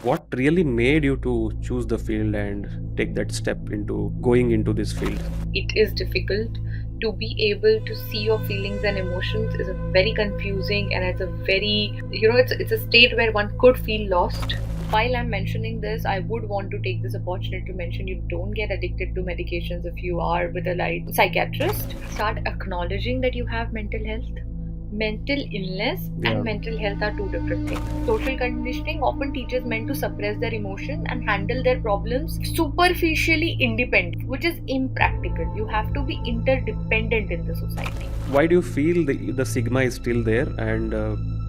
what really made you to choose the field and take that step into going into this field? It is difficult to be able to see your feelings and emotions is a very confusing, and it's a very, it's a state where one could feel lost. While I'm mentioning this, I would want to take this opportunity to mention you don't get addicted to medications if you are with a psychiatrist. Start acknowledging that you have mental health. Mental illness and Yeah. mental health are two different things. Social conditioning often teaches men to suppress their emotion and handle their problems superficially independent, which is impractical. You have to be interdependent in the society. Why do you feel the stigma is still there, and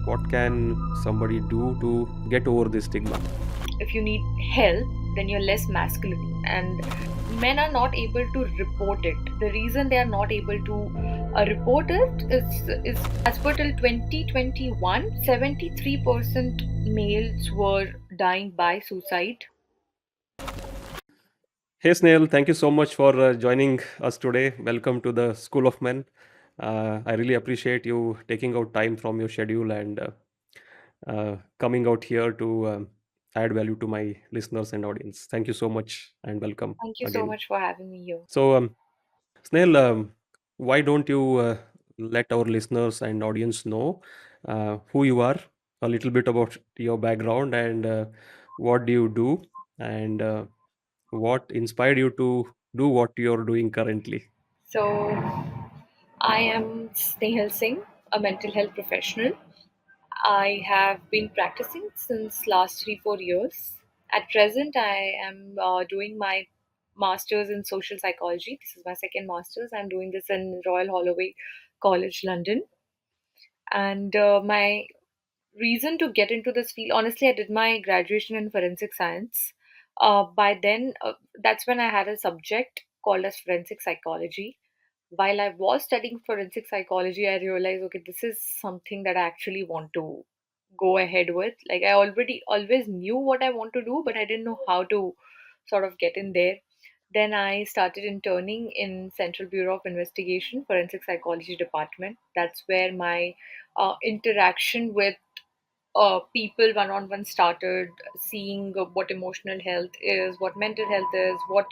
what can somebody do to get over this stigma? If you need help, then you're less masculine, and men are not able to report it. The reason they are not able to report it is as per till 2021, 73% males were dying by suicide. Hey Snail, thank you so much for joining us today. Welcome to the School of Men. I really appreciate you taking out time from your schedule and coming out here to add value to my listeners and audience. Thank you so much and welcome Thank you so again. much for having me here. So, Snail, why don't you let our listeners and audience know who you are, a little bit about your background, and what do you do, and what inspired you to do what you're doing currently? So, I am Snehal Singh, a mental health professional. I have been practicing since last 3 4 years. At present, I am doing my masters in social psychology. This is my second masters. I'm doing this in Royal Holloway College, London. And my reason to get into this field, honestly, I did my graduation in forensic science. By then, that's when I had a subject called as forensic psychology. While I was studying forensic psychology, I realized, okay, this is something that I actually want to go ahead with. Like, I already always knew what I want to do, but I didn't know how to sort of get in there. Then I started interning in Central Bureau of Investigation, Forensic Psychology Department. That's where my interaction with people one on one started, seeing what emotional health is, what mental health is, what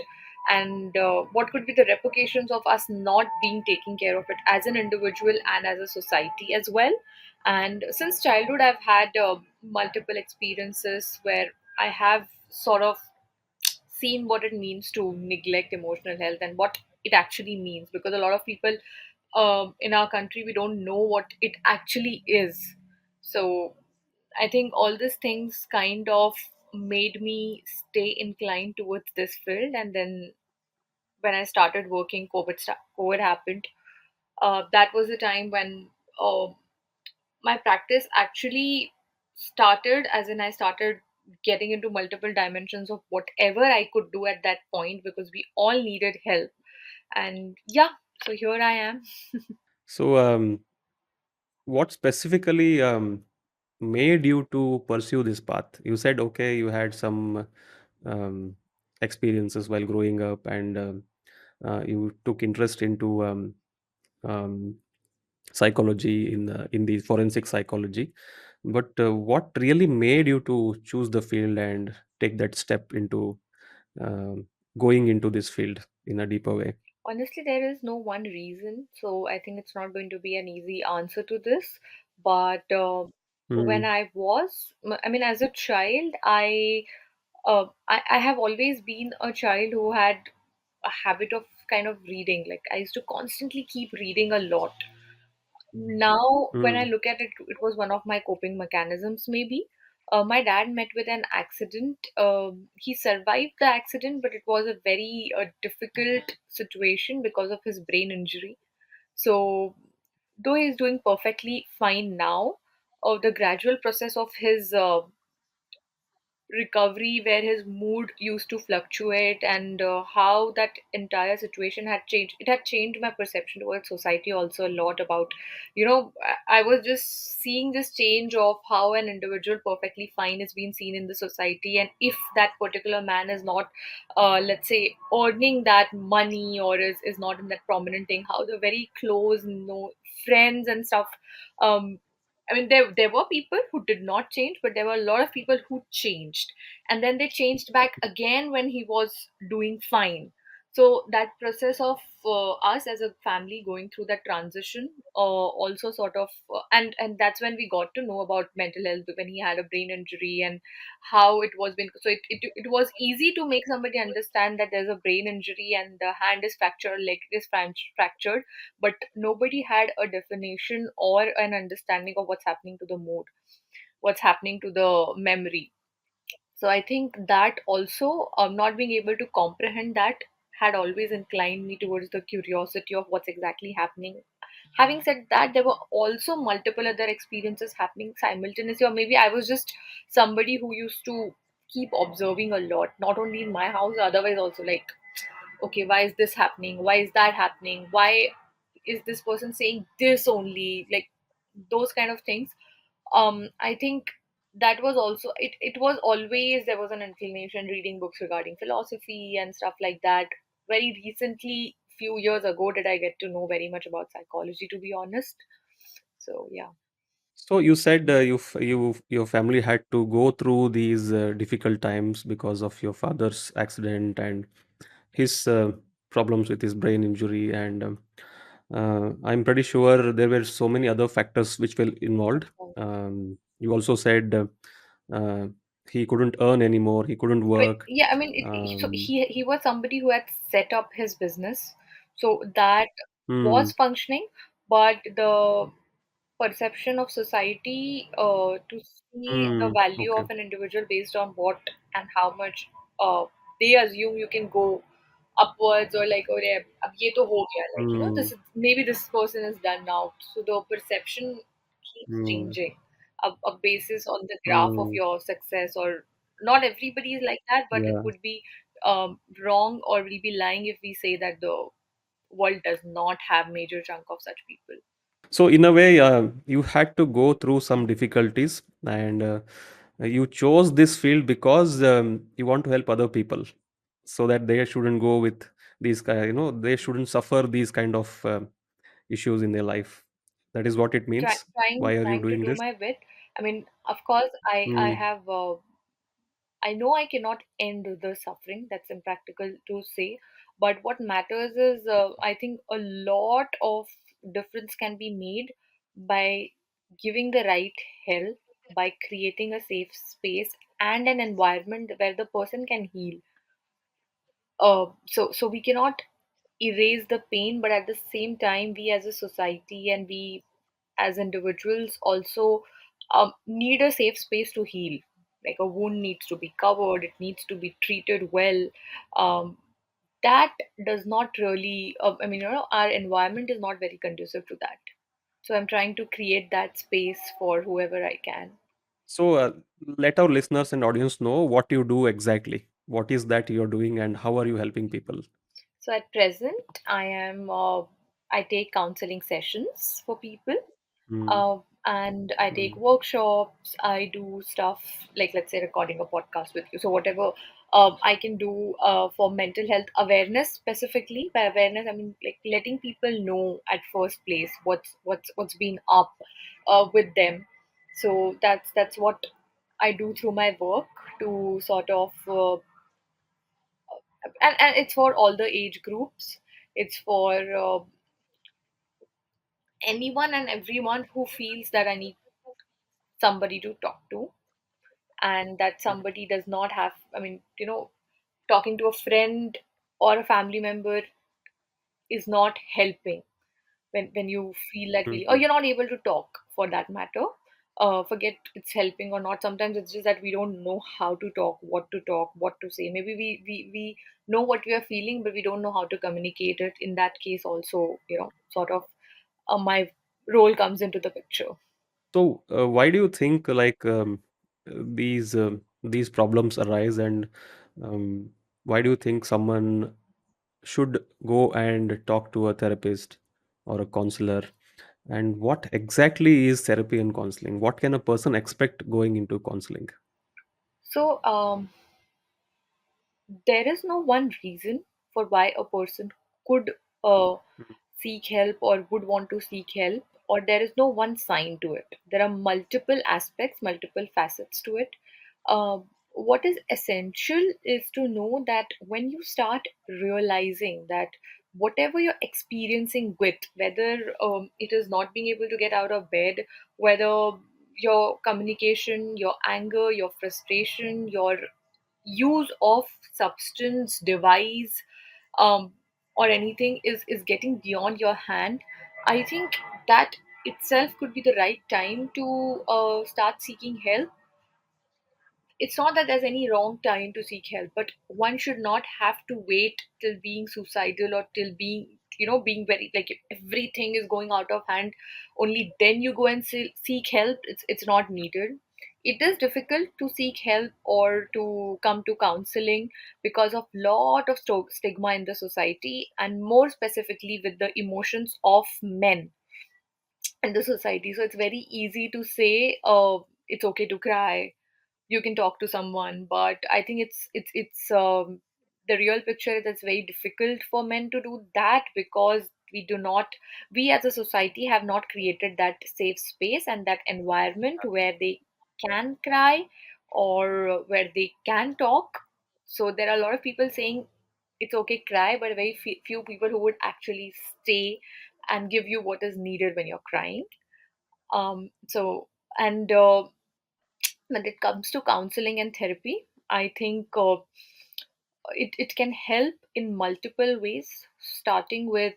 could be the repercussions of us not being taking care of it as an individual and as a society as well. And since childhood, I've had multiple experiences where I have sort of seen what it means to neglect emotional health and what it actually means, because a lot of people in our country, we don't know what it actually is. So I think all these things kind of made me stay inclined towards this field. And then when I started working, COVID happened. That was the time when uh, my practice actually started, as in I started getting into multiple dimensions of whatever I could do at that point, because we all needed help. And yeah, so here I am. So, what specifically made you to pursue this path? You said, okay, you had some um, experiences while growing up, and you took interest into um, psychology in the forensic psychology. But what really made you to choose the field and take that step into um, going into this field in a deeper way? Honestly, there is no one reason, so I think it's not going to be an easy answer to this. But when Mm, I mean, as a child, I have always been a child who had a habit of kind of reading. Like, I used to constantly keep reading a lot. Now, when I mm, look at it, it was one of my coping mechanisms, maybe. My dad met with an accident. He survived the accident, but it was a very difficult situation because of his brain injury. So, though he's doing perfectly fine now, the gradual process of his recovery, where his mood used to fluctuate, and how that entire situation had changed, it had changed my perception towards society also a lot. About, I was just seeing this change of how an individual perfectly fine is being seen in the society, and if that particular man is not, let's say, earning that money, or is not in that prominent thing, how the very close, friends and stuff, um I mean, there were people who did not change, but there were a lot of people who changed, and then they changed back again when he was doing fine. So that process of us as a family going through that transition, also sort of, and that's when we got to know about mental health when he had a brain injury and how it was been. So it was easy to make somebody understand that there's a brain injury and the hand is fractured, leg is fractured, but nobody had a definition or an understanding of what's happening to the mood, what's happening to the memory. So I think that also, not being able to comprehend that had always inclined me towards the curiosity of what's exactly happening. Having said that, there were also multiple other experiences happening simultaneously, or maybe I was just somebody who used to keep observing a lot, not only in my house, otherwise also, like, okay, why is this happening, why is that happening, why is this person saying this only, like those kind of things. I think that was also it was always there was an inclination reading books regarding philosophy and stuff like that. Very recently, few years ago, did I get to know very much about psychology, to be honest. So yeah. So you said your family had to go through these difficult times because of your father's accident and his problems with his brain injury, and I'm pretty sure there were so many other factors which were involved. You also said uh, he couldn't earn anymore, he couldn't But work. yeah, I mean, so Um, he was somebody who had set up his business, so that hmm, was functioning, but the perception of society, to see the value okay. of an individual based on what and how much they assume you can go upwards, or like, oh yeah, ab ye to ho gaya, like, Hmm, this is, maybe this person is done now. So the perception keeps hmm, changing, a basis on the graph of hmm, your success, or not everybody is like that, but it yeah. would be wrong, or we'll be lying if we say that the world does not have major chunk of such people. So in a way, you had to go through some difficulties, and you chose this field because you want to help other people, so that they shouldn't go with these they shouldn't suffer these kind of issues in their life. That is what it means. Trying Why are you trying to doing do this? my bit. I mean, of course, I Mm, have I know I cannot end the suffering. That's impractical to say. But what matters is, I think a lot of difference can be made by giving the right help, by creating a safe space and an environment where the person can heal. So we cannot erase the pain, but at the same time, we as a society and we as individuals also need a safe space to heal. Like a wound needs to be covered, it needs to be treated well. Um, that does not really, I mean, our environment is not very conducive to that. So I'm trying to create that space for whoever I can. so let our listeners and audience know what you do exactly. What is that you're doing, and how are you helping people? So at present, I take counseling sessions for people, Mm, and I take mm, workshops. I do stuff like, let's say, recording a podcast with you. So whatever I can do for mental health awareness specifically. By awareness, I mean like letting people know at first place what's been up with them. So that's what I do through my work to sort of, and it's for all the age groups. It's for anyone and everyone who feels that I need somebody to talk to, and that somebody does not have, I mean, talking to a friend or a family member is not helping. When you feel that feeling, or mm. you're not able to talk for that matter, forget it's helping or not. Sometimes it's just that we don't know how to talk, what to say. Maybe we know what we are feeling, but we don't know how to communicate it. In that case also, sort of, my role comes into the picture. So, why do you think these problems arise, and um, why do you think someone should go and talk to a therapist or a counselor? And what exactly is therapy and counseling? What can a person expect going into counseling? So there is no one reason for why a person could uh, seek help or would want to seek help. or there is no one sign to it. There are multiple aspects, multiple facets to it. Uh, what is essential is to know that when you start realizing that whatever you're experiencing with, whether it is not being able to get out of bed, whether your communication, your anger, your frustration, your use of substance, device, um, or anything is getting beyond your hand, I think that itself could be the right time to start seeking help. It's not that there's any wrong time to seek help, but one should not have to wait till being suicidal or till being, being very like everything is going out of hand. Only then you go and seek help. It's not needed. It is difficult to seek help or to come to counseling because of lot of stigma in the society, and more specifically with the emotions of men in the society. So it's very easy to say, it's okay to cry, you can talk to someone, but I think it's the real picture is it's very difficult for men to do that because we as a society have not created that safe space and that environment where they can cry or where they can talk. So there are a lot of people saying it's okay cry, but very few people who would actually stay and give you what is needed when you're crying. So and When it comes to counseling and therapy, I think it can help in multiple ways, starting with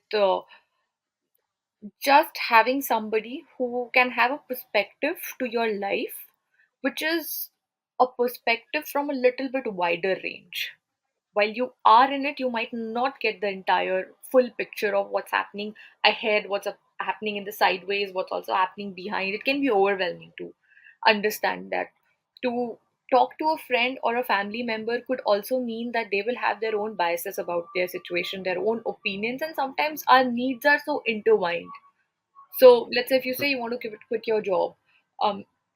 just having somebody who can have a perspective to your life, which is a perspective from a little bit wider range. While you are in it, you might not get the entire full picture of what's happening ahead, happening in the sideways, what's also happening behind. It can be overwhelming to understand that. To talk to a friend or a family member could also mean that they will have their own biases about their situation, their own opinions, and sometimes our needs are so intertwined. So let's say if you say you want to quit your job,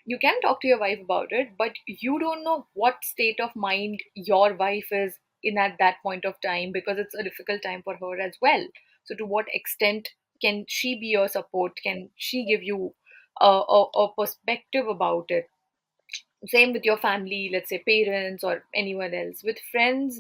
you can talk to your wife about it, but you don't know what state of mind your wife is in at that point of time because it's a difficult time for her as well. So to what extent can she be your support? Can she give you a perspective about it? Same with your family, let's say parents or anyone else. With friends,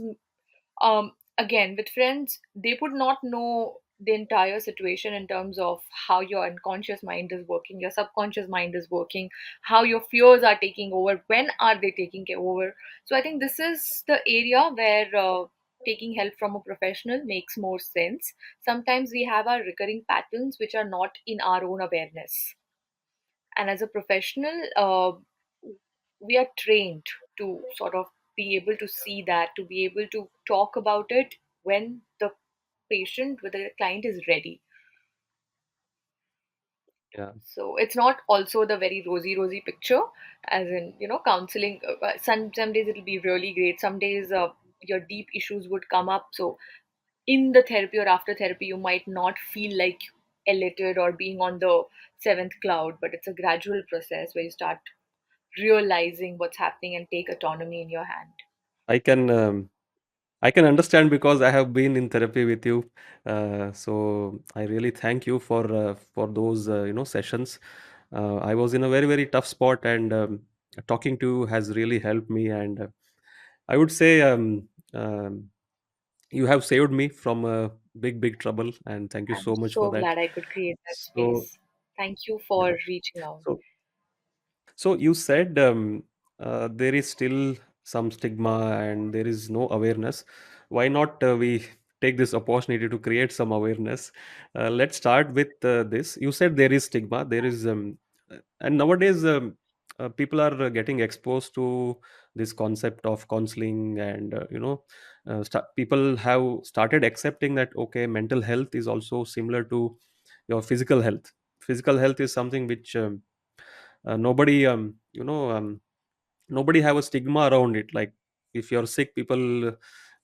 again with friends they would not know the entire situation in terms of how your unconscious mind is working, your subconscious mind is working, how your fears are taking over, when are they taking over. So I think this is the area where taking help from a professional makes more sense. Sometimes we have our recurring patterns which are not in our own awareness, and as a professional, we are trained to sort of be able to see that, to be able to talk about it when the patient, with the client is ready. Yeah. So it's not also the very rosy picture, as in, counseling. Some days it'll be really great. Some days your deep issues would come up. So in the therapy or after therapy, you might not feel like elated or being on the seventh cloud, but it's a gradual process where you start realizing what's happening and take autonomy in your hand. I can I can understand because I have been in therapy with you. So I really thank you for those sessions. I was in a very tough spot, and talking to you has really helped me. And I would say um, you have saved me from a big trouble, and thank you I'm so much for so that. glad I could create that So space. Thank you yeah. for reaching out. So So you said there is still some stigma and there is no awareness. Why not we take this opportunity to create some awareness? Let's start with this. You said there is stigma. There is, and nowadays people are getting exposed to this concept of counseling, and people have started accepting that okay, mental health is also similar to your physical health. Physical health is something which nobody nobody have a stigma around it. Like if you're sick, people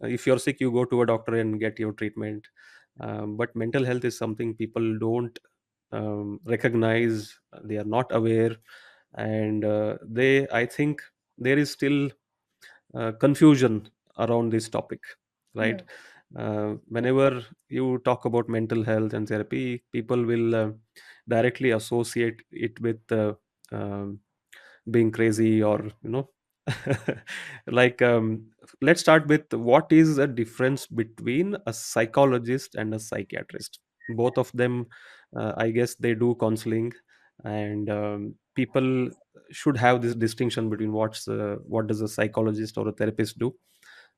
if you're sick, you go to a doctor and get your treatment. But mental health is something people don't recognize, they are not aware, and they I think there is still confusion around this topic, right? Hmm. Whenever you talk about mental health and therapy, people will directly associate it with um, being crazy, or like, let's start with what is the difference between a psychologist and a psychiatrist. Both of them, I guess, they do counseling, and people should have this distinction between what does a psychologist or a therapist do,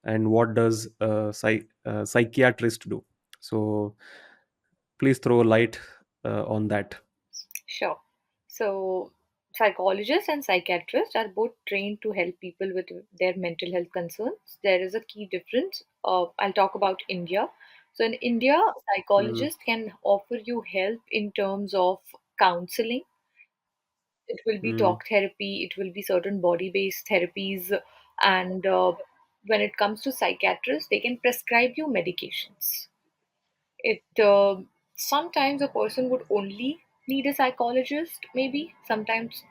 and what does a psychiatrist do. So please throw a light on that. Sure. So, psychologists and psychiatrists are both trained to help people with their mental health concerns. There is a key difference. I'll talk about India. So, in India, Mm, psychologists can offer you help in terms of counseling. It will be mm, talk therapy, it will be certain body based therapies, and when it comes to psychiatrists, they can prescribe you medications. It sometimes a person would only need a psychologist, maybe. Sometimes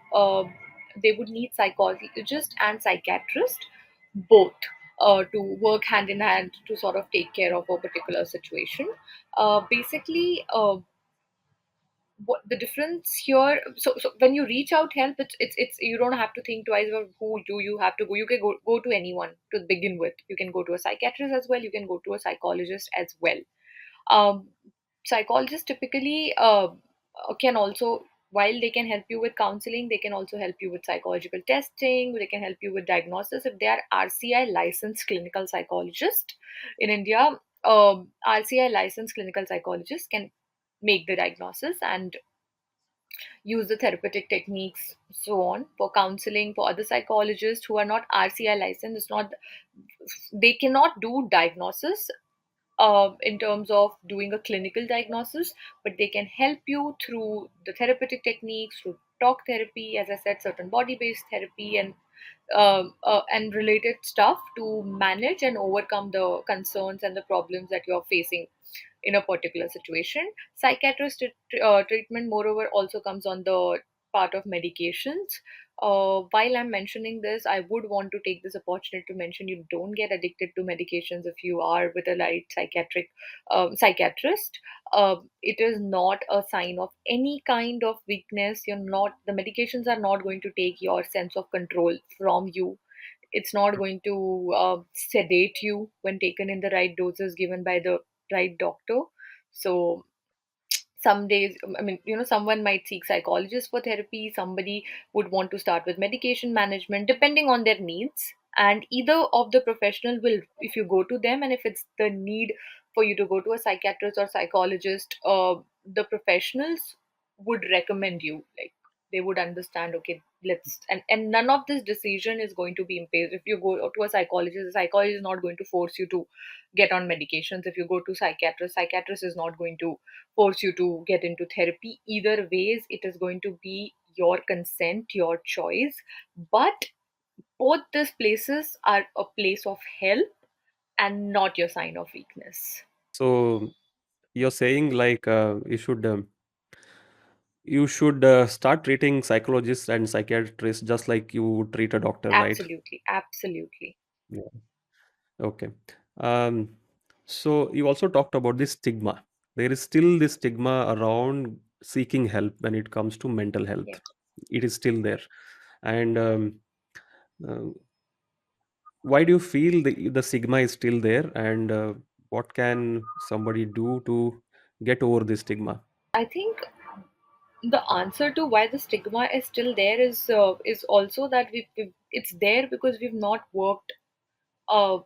they would need psychologist and psychiatrist both to work hand in hand to sort of take care of a particular situation. Basically, what the difference here, so when you reach out help, it's you don't have to think twice about who do you have to go. You can go to anyone to begin with. You can go to a psychiatrist as well, you can go to a psychologist as well. um, Psychologists typically can also, while they can help you with counseling, they can also help you with psychological testing, they can help you with diagnosis if they are RCI licensed clinical psychologist in India. RCI licensed clinical psychologists can make the diagnosis and use the therapeutic techniques, so on. For counseling, for other psychologists who are not RCI licensed, it's not, they cannot do diagnosis in terms of doing a clinical diagnosis, but they can help you through the therapeutic techniques, through talk therapy, as I said, certain body based therapy, and related stuff to manage and overcome the concerns and the problems that you're facing in a particular situation. Psychiatrist treatment, moreover, also comes on the part of medications. While I'm mentioning this, I would want to take this opportunity to mention you don't get addicted to medications if you are with a right psychiatrist. It is not a sign of any kind of weakness. You're not, the medications are not going to take your sense of control from you. It's not going to sedate you when taken in the right doses given by the right doctor. So some days, I mean, someone might seek psychologist for therapy, somebody would want to start with medication management depending on their needs, and either of the professional will, if you go to them, and if it's the need for you to go to a psychiatrist or psychologist, the professionals would recommend you, like they would understand, okay, let's, and none of this decision is going to be imposed. If you go to a psychologist, the psychologist is not going to force you to get on medications. If you go to psychiatrist is not going to force you to get into therapy. Either ways, it is going to be your consent, your choice. But both these places are a place of help and not your sign of weakness. so you're saying like, you should start treating psychologists and psychiatrists just like you would treat a doctor, right? Absolutely, absolutely. Yeah. Okay. Um, so you also talked about this stigma. There is still this stigma around seeking help when it comes to mental Yeah. health. It is still there. And uh, why do you feel the stigma is still there? And what can somebody do to get over this stigma? I think the answer to why the stigma is still there is also that it's there because we've not worked uh,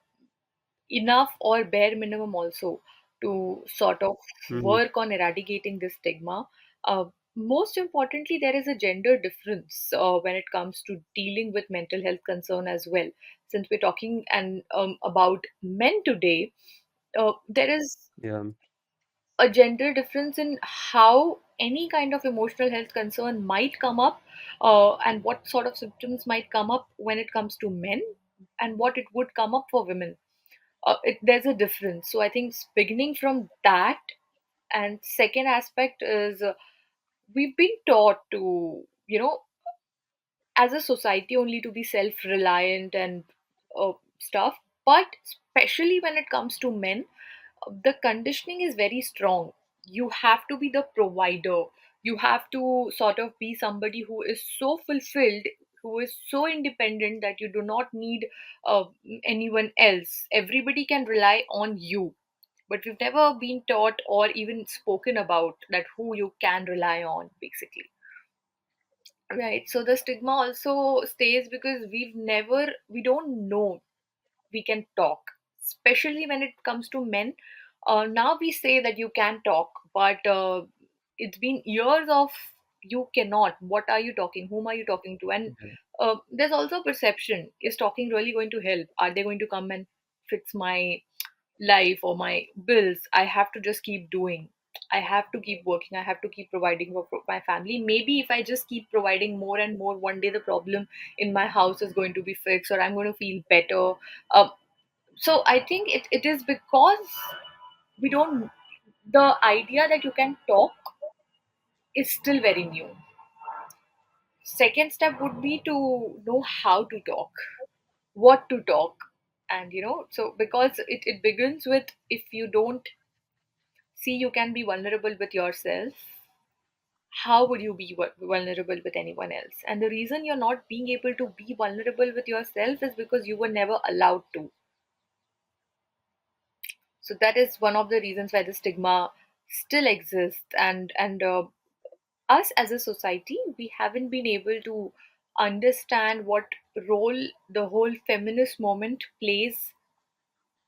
enough or bare minimum also to sort of Mhm. work on eradicating this stigma. Uh, Most importantly, there is a gender difference when it comes to dealing with mental health concern as well. Since we're talking and about men today, there is Yeah. a gender difference in how any kind of emotional health concern might come up, and what sort of symptoms might come up when it comes to men, and what it would come up for women. There's a difference. So I think beginning from that, and second aspect is we've been taught to, as a society, only to be self-reliant and stuff. But especially when it comes to men, the conditioning is very strong. You have to be the provider. You have to sort of be somebody who is so fulfilled, who is so independent that you do not need uh, anyone else. Everybody can rely on you. But we've never been taught or even spoken about that who you can rely on, basically. Right. So the stigma also stays because we don't know we can talk, especially when it comes to men. Now we say that you can talk, but it's been years of you cannot. What are you talking? Whom are you talking to? And Yeah. there's also perception. Is talking really going to help? Are they going to come and fix my life or my bills? I have to just keep doing. I have to keep working. I have to keep providing for my family. Maybe if I just keep providing more and more, one day the problem in my house is going to be fixed, or I'm going to feel better. So I think it is because we don't, the idea that you can talk is still very new. Second step would be to know how to talk, what to talk. And so because it begins with, if you don't see you can be vulnerable with yourself, how would you be vulnerable with anyone else? And the reason you're not being able to be vulnerable with yourself is because you were never allowed to. So that is one of the reasons why the stigma still exists. And us as a society, we haven't been able to understand what role the whole feminist movement plays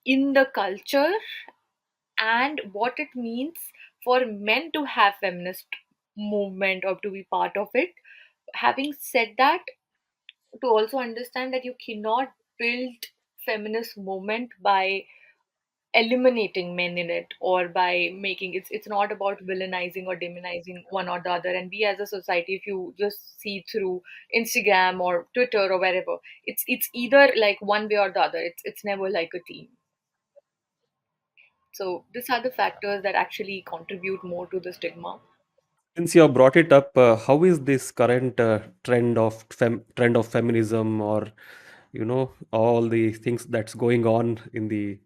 in the culture, and what it means for men to have feminist movement or to be part of it. Having said that, to also understand that you cannot build feminist movement by eliminating men in it, or by making it's not about villainizing or demonizing one or the other. And we as a society, if you just see through Instagram or Twitter or wherever, it's either like one way or the other. It's never like a team. So these are the factors that actually contribute more to the stigma. Since you have brought it up, how is this current trend of feminism, or all the things that's going on in the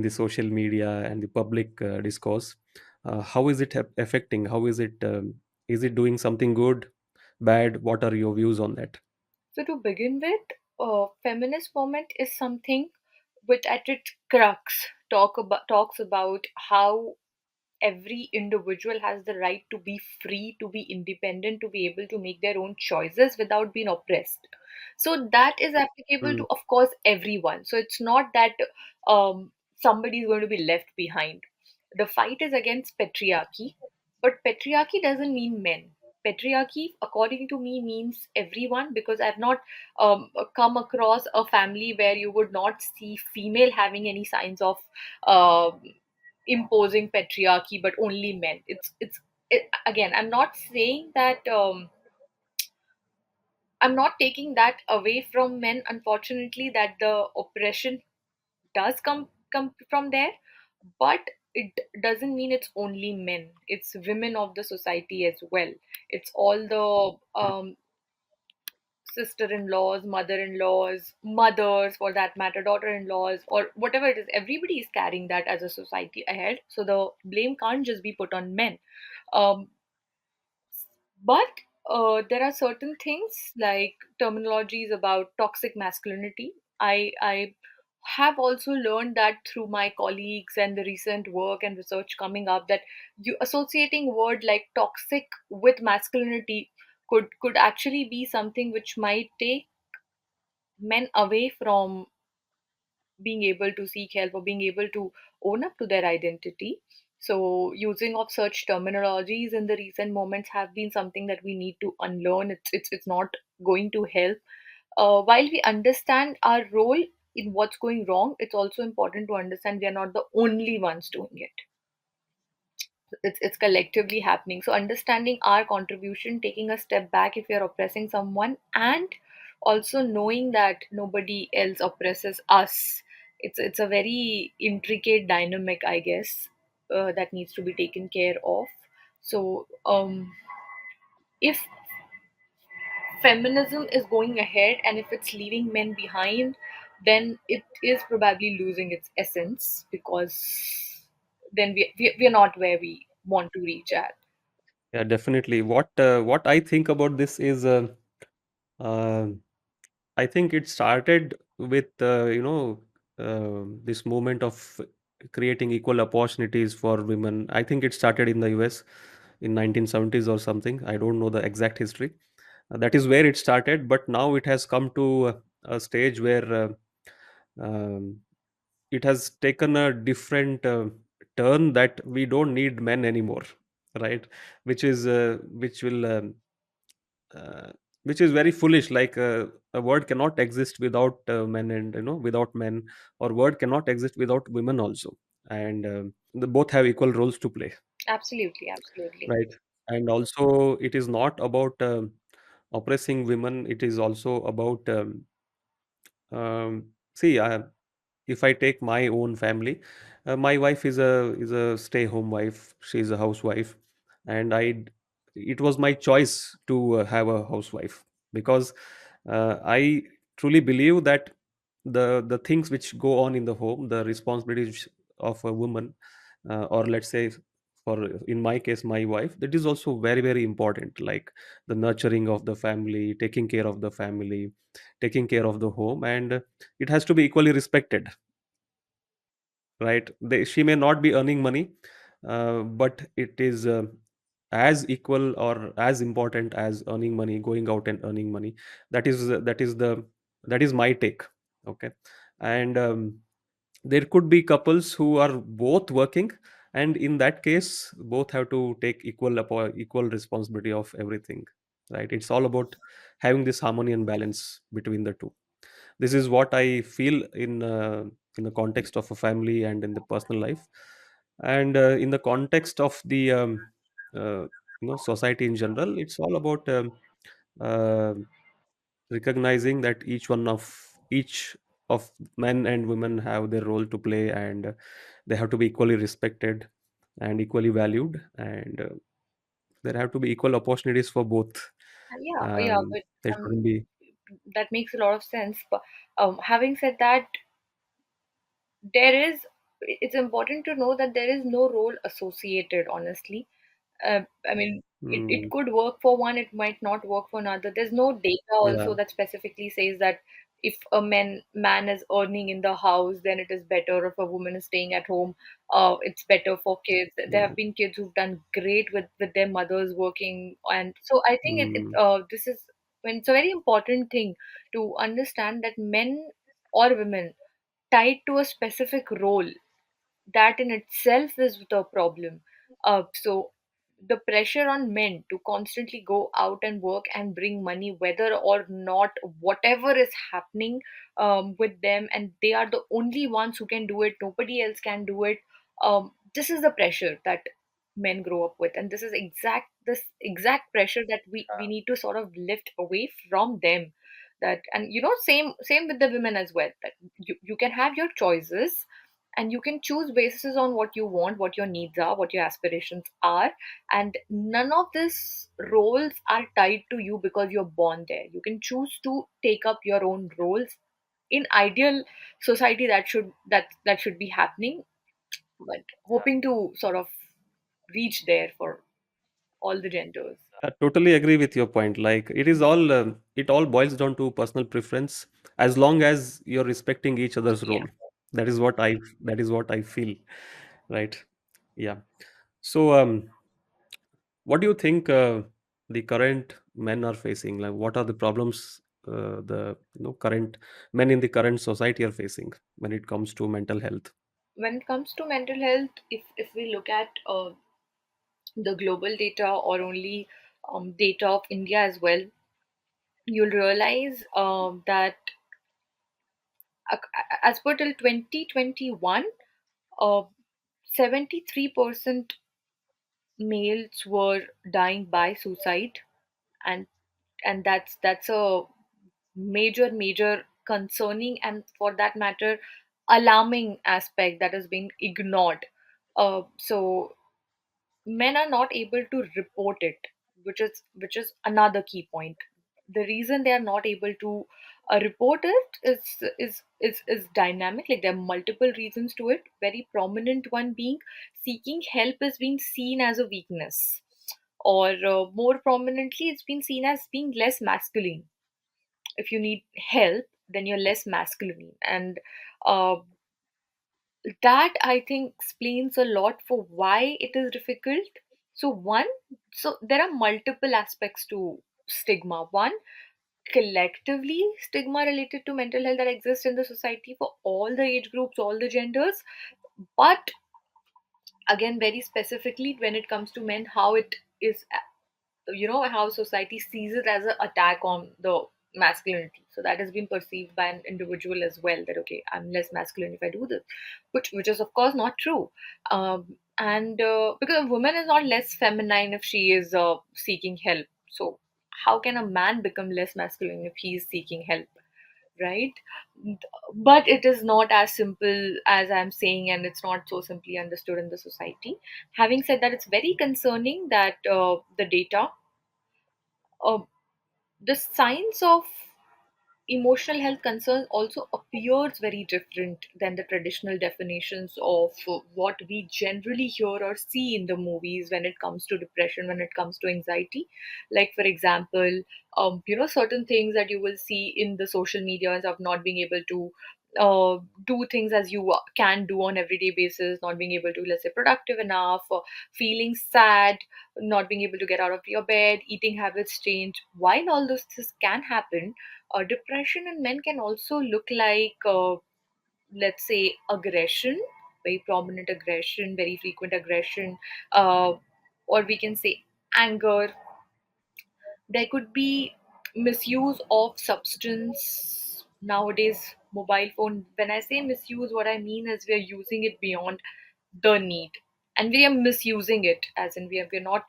social media and the public discourse? How is it affecting? How is it doing something good, bad? What are your views on that? So to begin with, feminist movement is something which at its crux talks about how every individual has the right to be free, to be independent, to be able to make their own choices without being oppressed. So that is applicable to, Mm, of course, everyone. So it's not that somebody is going to be left behind. The fight is against patriarchy, but patriarchy doesn't mean men. Patriarchy, according to me, means everyone, because I've not come across a family where you would not see female having any signs of um imposing patriarchy, but only men. Again, I'm not saying that, I'm not taking that away from men, unfortunately, that the oppression does come from there, but it doesn't mean it's only men. It's women of the society as well. It's all the sister-in-laws, mother-in-laws, mothers, for that matter, daughter-in-laws, or whatever it is. Everybody is carrying that as a society ahead, so the blame can't just be put on men. um, but there are certain things like terminologies about toxic masculinity. I have also learned that through my colleagues and the recent work and research coming up, that you associating word like toxic with masculinity could actually be something which might take men away from being able to seek help or being able to own up to their identity. So, using of such terminologies in the recent moments have been something that we need to unlearn. It's not going to help. While we understand our role in what's going wrong, it's also important to understand we are not the only ones doing it. It's collectively happening. So understanding our contribution, taking a step back if you're oppressing someone, and also knowing that nobody else oppresses us. It's a very intricate dynamic, I guess, that needs to be taken care of. So if feminism is going ahead and if it's leaving men behind, then it is probably losing its essence, because then we're not where we want to reach at. Yeah, definitely. What I think about this is, uh, I think it started with this movement of creating equal opportunities for women. I think it started in the US in 1970s or something. I don't know the exact history. That is where it started, but now it has come to a stage where um, it has taken a different turn, that we don't need men anymore, right? Which will uh, which is very foolish. Like, a word cannot exist without men, and without men, or word cannot exist without women also. And they both have equal roles to play, Absolutely, absolutely. right? And also, it is not about oppressing women. It is also about see, if I take my own family, my wife is a stay-home wife. She's a housewife, and it was my choice to have a housewife, because I truly believe that the things which go on in the home, the responsibilities of a woman, or let's say, for in my case, my wife, that is also very, very important. Like the nurturing of the family, taking care of the family, taking care of the home, and it has to be equally respected, right? She may not be earning money, but it is as equal or as important as earning money, going out and earning money. That is my take. Okay. And there could be couples who are both working, and in that case, both have to take equal responsibility of everything, right? It's all about having this harmony and balance between the two. This is what I feel in the context of a family and in the personal life, and in the context of the uh, society in general. It's all about uh, recognizing that each of men and women have their role to play, and they have to be equally respected and equally valued, and there have to be equal opportunities for both. Yeah, yeah, but There um, shouldn't be. that makes a lot of sense. But having said that, there is it's important to know that there is no role associated, honestly. I mean, it Mm, could work for one, it might not work for another. There's no data yeah. also that specifically says that if a man is earning in the house, then it is better. If a woman is staying at home, it's better for kids. There Yeah. have been kids who've done great with their mothers working, and so I think Mm, this is when it's a very important thing to understand that men or women tied to a specific role, that in itself is the problem. So the pressure on men to constantly go out and work and bring money, whether or not whatever is happening with them, and they are the only ones who can do it, nobody else can do it. This is the pressure that men grow up with, and this exact pressure that we need to sort of lift away from them. That, and same with the women as well, that you can have your choices, and you can choose basis on what you want, what your needs are, what your aspirations are, and none of these roles are tied to you because you're born there. You can choose to take up your own roles. In ideal society, that should be happening, but hoping to sort of reach there for all the genders. I totally agree with your point. Like, it all boils down to personal preference, as long as you're respecting each other's Yeah. role. That is what I feel, right? Yeah. So, what do you think the current men are facing? Like, what are the problems the current men in the current society are facing when it comes to mental health? When it comes to mental health, if we look at the global data, or only data of India as well, you'll realize that as per till 2021, uh, 73% males were dying by suicide, and that's a major concerning, and for that matter, alarming aspect that has been ignored. So men are not able to report it, which is another key point. The reason they are not able to A report is dynamic. Like there are multiple reasons to it. Very prominent one being seeking help is being seen as a weakness, or more prominently, it's been seen as being less masculine. If you need help, then you're less masculine, and uh, that I think explains a lot for why it is difficult. So one, so there are multiple aspects to stigma. One, collectively stigma related to mental health that exists in the society for all the age groups, all the genders, but again very specifically when it comes to men, how it is, how society sees it as an attack on the masculinity. So that has been perceived by an individual as well, that okay, I'm less masculine if I do this, which is of course not true. And because a woman is not less feminine if she is seeking help, so how can a man become less masculine if he is seeking help, right? But it is not as simple as I'm saying, and it's not so simply understood in the society. Having said that, it's very concerning that the data, uh, the science of emotional health concern also appears very different than the traditional definitions of what we generally hear or see in the movies when it comes to depression, when it comes to anxiety. Like for example, certain things that you will see in the social medias of not being able to do things as you can do on everyday basis, not being able to, let's say, productive enough, feeling sad, not being able to get out of your bed, eating habits change. While all those things can happen, depression in men can also look like, let's say, aggression, very prominent aggression, very frequent aggression, uh, or we can say anger. There could be misuse of substance nowadays. Mobile phone, when I say misuse, what I mean is we are using it beyond the need, and we are misusing it, as in we're not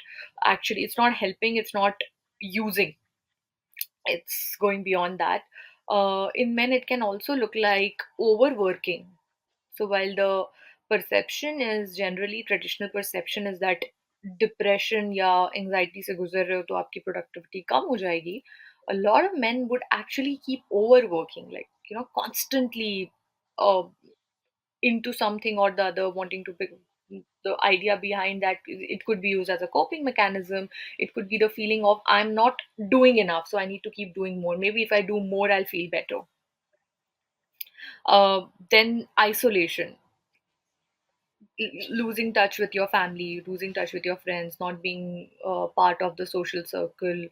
actually, it's not helping, it's not using, it's going beyond that. In men, it can also look like overworking. So while the perception is generally, traditional perception is that depression या anxiety से गुजर रहे हो तो आपकी productivity कम हो जाएगी, a lot of men would actually keep overworking, like constantly uh, into something or the other, wanting to pick. The idea behind that, it could be used as a coping mechanism. It could be the feeling of I'm not doing enough, so I need to keep doing more. Maybe if I do more, I'll feel better. Then isolation, losing touch with your family, losing touch with your friends, not being part of the social circle.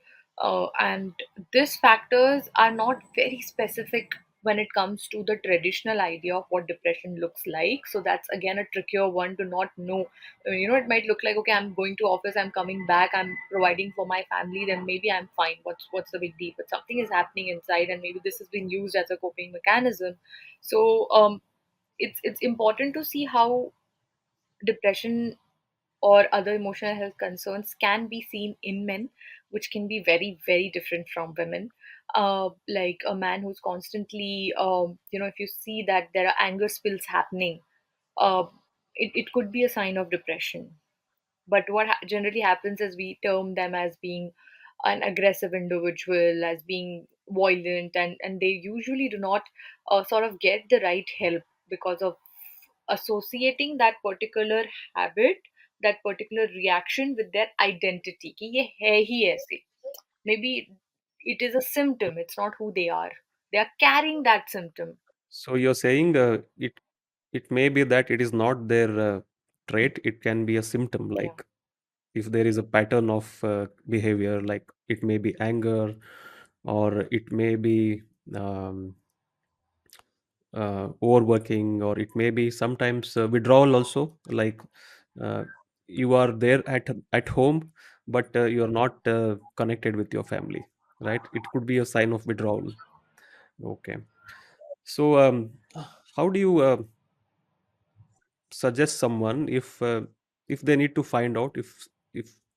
And these factors are not very specific when it comes to the traditional idea of what depression looks like. So that's again a trickier one to not know. It might look like, okay, I'm going to office, I'm coming back, I'm providing for my family, then maybe I'm fine. What's the big deal? But something is happening inside, and maybe this has been used as a coping mechanism. So it's important to see how depression or other emotional health concerns can be seen in men, which can be very, very different from women. Like a man who's constantly, if you see that there are anger spills happening, uh, it could be a sign of depression. But what generally happens is we term them as being an aggressive individual, as being violent, and they usually do not sort of get the right help because of associating that particular habit, that particular reaction with their identity कि ये है ही ऐसे. Maybe it is a symptom, it's not who they are. They are carrying that symptom. So you're saying it may be that it is not their trait, it can be a symptom, Yeah. like if there is a pattern of behavior, like it may be anger, or it may be um, overworking, or it may be sometimes withdrawal also, like uh, you are there at home, but you're not connected with your family, right? It could be a sign of withdrawal. Okay. So how do you suggest someone if they need to find out if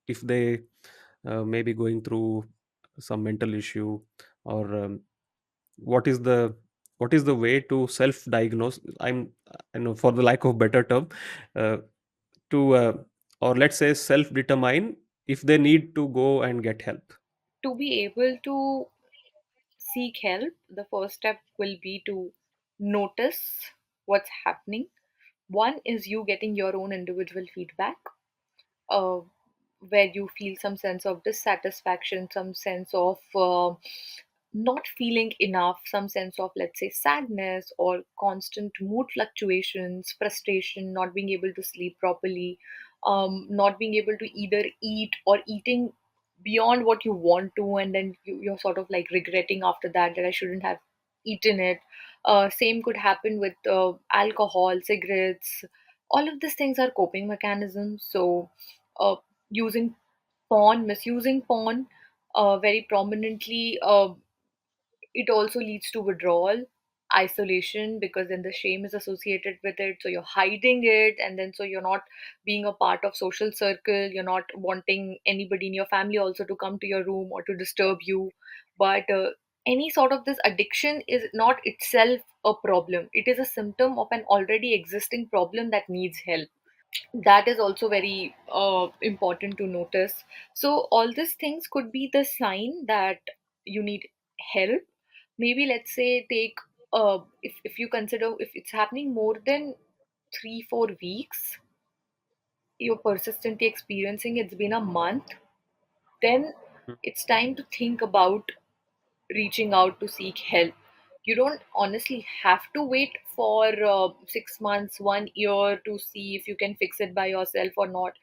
if they may be going through some mental issue, or what is the what is the way to self diagnose? I know, for the lack of better term, uh, to or let's say self determine if they need to go and get help. To be able to seek help, the first step will be to notice what's happening. One is you getting your own individual feedback, uh, where you feel some sense of dissatisfaction, some sense of not feeling enough, some sense of, let's say, sadness or constant mood fluctuations, frustration, not being able to sleep properly, not being able to either eat or eating beyond what you want to, and then you're sort of like regretting after that that I shouldn't have eaten it. Same could happen with alcohol, cigarettes. All of these things are coping mechanisms. So, using porn, misusing porn, very prominently, it also leads to withdrawal, isolation, because then the shame is associated with it. So you're hiding it, and then so you're not being a part of social circle. You're not wanting anybody in your family also to come to your room or to disturb you. But any sort of this addiction is not itself a problem. It is a symptom of an already existing problem that needs help. That is also very important to notice. So all these things could be the sign that you need help. Maybe let's say take, if you consider if it's happening more than 3 4 weeks, you're persistently experiencing, it's been a month, then it's time to think about reaching out to seek help. You don't honestly have to wait for 6 months, 1 year to see if you can fix it by yourself or not.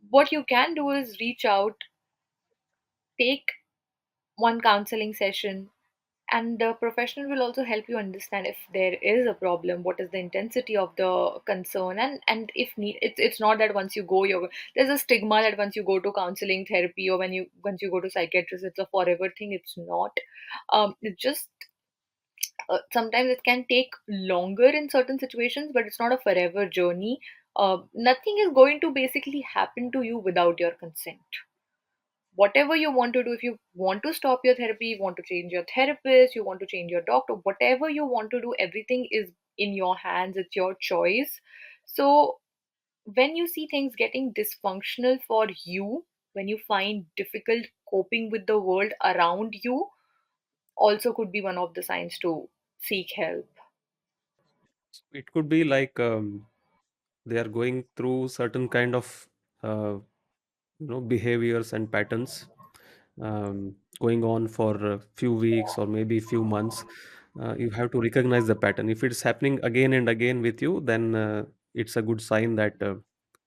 What you can do is reach out, take one counseling session, and the professional will also help you understand if there is a problem, what is the intensity of the concern, and if need, it's not that once you go, you're, there's a stigma that once you go to counseling therapy or when you once you go to psychiatrist, it's a forever thing. It's not. It just sometimes it can take longer in certain situations, but it's not a forever journey. Nothing is going to basically happen to you without your consent. Whatever you want to do, if you want to stop your therapy, you want to change your therapist, you want to change your doctor, whatever you want to do, everything is in your hands, it's your choice. So when you see things getting dysfunctional for you, when you find difficult coping with the world around you, also could be one of the signs to seek help. It could be like they are going through certain kind of uh, behaviors and patterns going on for a few weeks or maybe few months. You have to recognize the pattern. If it's happening again and again with you, then it's a good sign that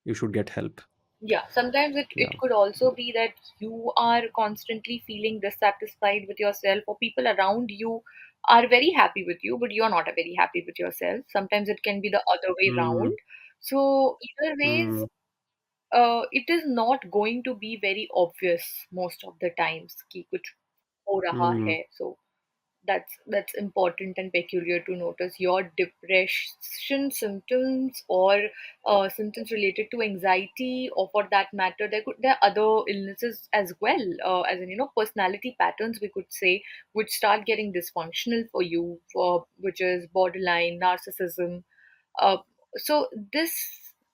you should get help. Yeah, sometimes Yeah. it could also be that you are constantly feeling dissatisfied with yourself, or people around you are very happy with you, but you're not very happy with yourself. Sometimes it can be the other way round. Mm, So, either ways, mm, it is not going to be very obvious most of the times कि कुछ हो रहा mm, है. So, that's important and peculiar to notice. Your depression symptoms or symptoms related to anxiety, or for that matter, there are other illnesses as well, as in, personality patterns, we could say, which start getting dysfunctional for you, for which is borderline narcissism. uh, so this